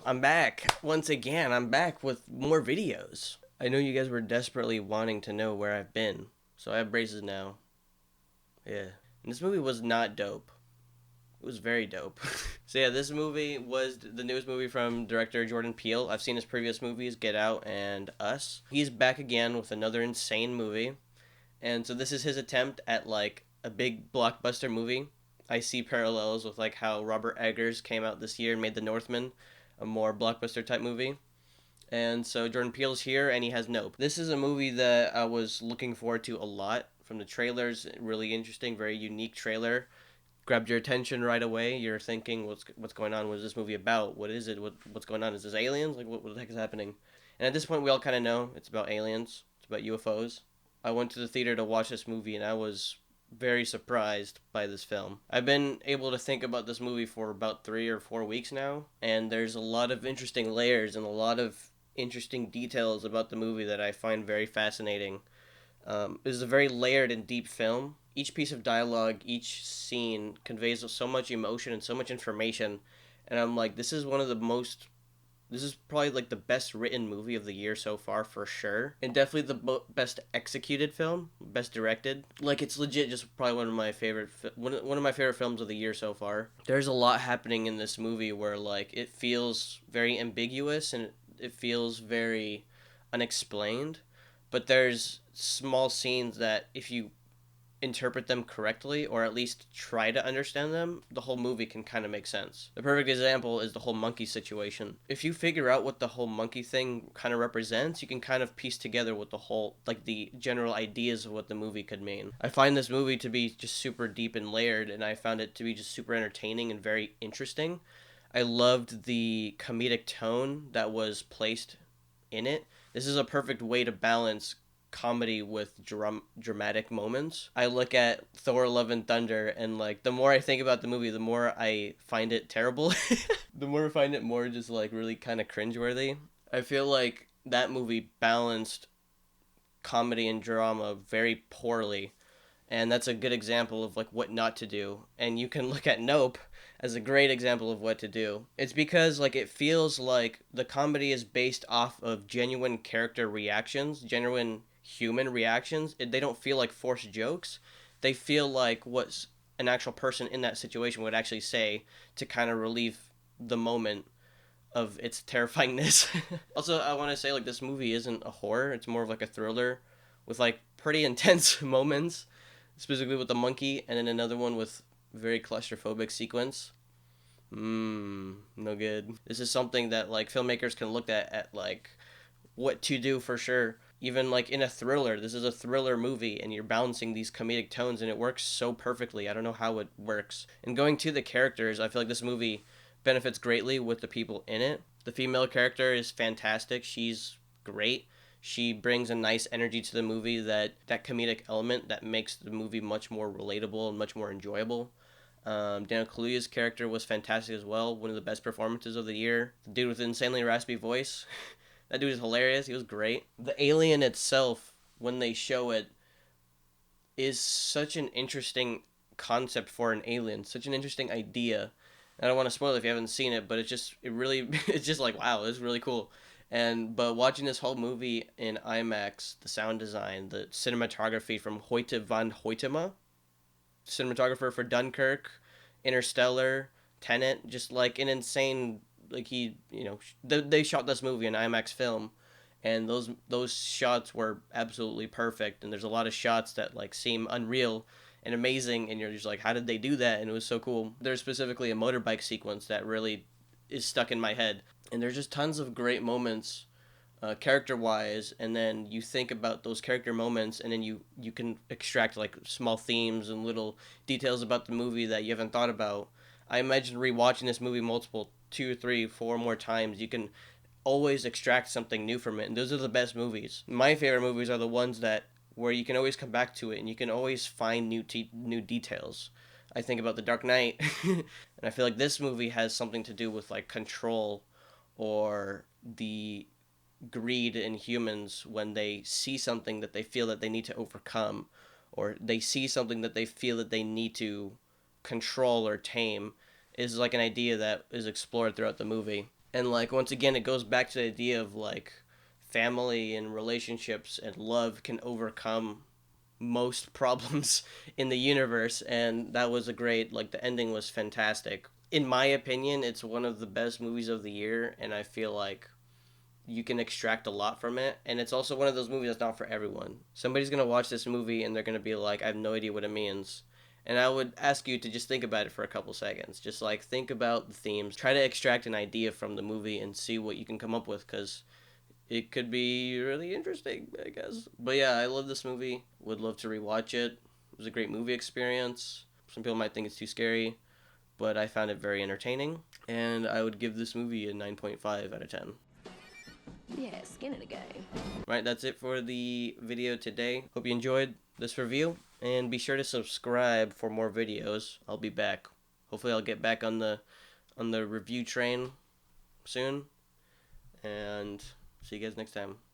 I'm back. Once again, I'm back with more videos. I know you guys were desperately wanting to know where I've been, so I have braces now. Yeah. And this movie was not dope. It was very dope. So yeah, this movie was the newest movie from director Jordan Peele. I've seen his previous movies, Get Out and Us. He's back again with another insane movie. And so this is his attempt at like a big blockbuster movie. I see parallels with like how Robert Eggers came out this year and made The Northman a more blockbuster type movie. And so Jordan Peele's here and he has Nope. This is a movie that I was looking forward to a lot from the trailers. Really interesting, very unique trailer. Grabbed your attention right away. You're thinking, what's going on? What is this movie about? What is it? What's going on? Is this aliens? Like what the heck is happening? And at this point, we all kind of know it's about aliens. It's about UFOs. I went to the theater to watch this movie, and I was very surprised by this film. I've been able to think about this movie for about 3 or 4 weeks now, and there's a lot of interesting layers and a lot of interesting details about the movie that I find very fascinating. It is a very layered and deep film. Each piece of dialogue, each scene conveys so much emotion and so much information, and I'm like, this is probably like the best written movie of the year so far for sure, and definitely the best executed film, best directed. Like it's legit, just probably one of my favorite films of the year so far. There's a lot happening in this movie where like it feels very ambiguous and it feels very unexplained, but there's small scenes that if you interpret them correctly or at least try to understand them, the whole movie can kind of make sense. The perfect example is the whole monkey situation. If you figure out what the whole monkey thing kind of represents, you can kind of piece together what the whole, like the general ideas of what the movie could mean. I find this movie to be just super deep and layered, and I found it to be just super entertaining and very interesting. I loved the comedic tone that was placed in it. This is a perfect way to balance comedy with dramatic moments. I look at Thor Love and Thunder and like the more I think about the movie, the more I find it terrible. The more I find it more just like really kind of cringeworthy. I feel like that movie balanced comedy and drama very poorly, and that's a good example of like what not to do. And you can look at Nope as a great example of what to do. It's because like it feels like the comedy is based off of genuine character reactions, genuine human reactions. They don't feel like forced jokes. They feel like what an actual person in that situation would actually say to kind of relieve the moment of its terrifyingness. Also, I want to say like this movie isn't a horror. It's more of like a thriller with like pretty intense moments, specifically with the monkey, and then another one with very claustrophobic sequence. No good. This is something that like filmmakers can look at like what to do for sure. Even like in a thriller, this is a thriller movie and you're balancing these comedic tones and it works so perfectly. I don't know how it works. And going to the characters, I feel like this movie benefits greatly with the people in it. The female character is fantastic. She's great. She brings a nice energy to the movie, that comedic element that makes the movie much more relatable and much more enjoyable. Daniel Kaluuya's character was fantastic as well. One of the best performances of the year. The dude with an insanely raspy voice. That dude is hilarious. He was great. The alien itself, when they show it, is such an interesting concept for an alien. Such an interesting idea. I don't want to spoil it if you haven't seen it, but it really it's just like wow, it's really cool. And but watching this whole movie in IMAX, the sound design, the cinematography from Hoyte van Hoytema, cinematographer for Dunkirk, Interstellar, Tenet, just like an insane like they shot this movie in IMAX film, and those shots were absolutely perfect. And there's a lot of shots that like seem unreal and amazing, and you're just like, how did they do that? And it was so cool. There's specifically a motorbike sequence that really is stuck in my head, and there's just tons of great moments character wise, and then you think about those character moments, and then you can extract like small themes and little details about the movie that you haven't thought about. I imagine rewatching this movie multiple two, three, four more times, you can always extract something new from it, and those are the best movies. My favorite movies are the ones that where you can always come back to it and you can always find new details. I think about The Dark Knight, and I feel like this movie has something to do with like control or the greed in humans when they see something that they feel that they need to overcome, or they see something that they feel that they need to control or tame, is like an idea that is explored throughout the movie. And like once again, it goes back to the idea of like family and relationships and love can overcome most problems in the universe. And that was a great, like, the ending was fantastic. In my opinion, it's one of the best movies of the year, and I feel like you can extract a lot from it. And it's also one of those movies that's not for everyone. Somebody's gonna watch this movie and they're gonna be like, I have no idea what it means. And I would ask you to just think about it for a couple seconds. Just like think about the themes, try to extract an idea from the movie and see what you can come up with, because it could be really interesting, I guess. But yeah, I love this movie. Would love to rewatch it. It was a great movie experience. Some people might think it's too scary, but I found it very entertaining. And I would give this movie a 9.5 out of 10. Yeah, skin in the game. Right, that's it for the video today. Hope you enjoyed this review, and be sure to subscribe for more videos. I'll be back. Hopefully I'll get back on the review train soon. And see you guys next time.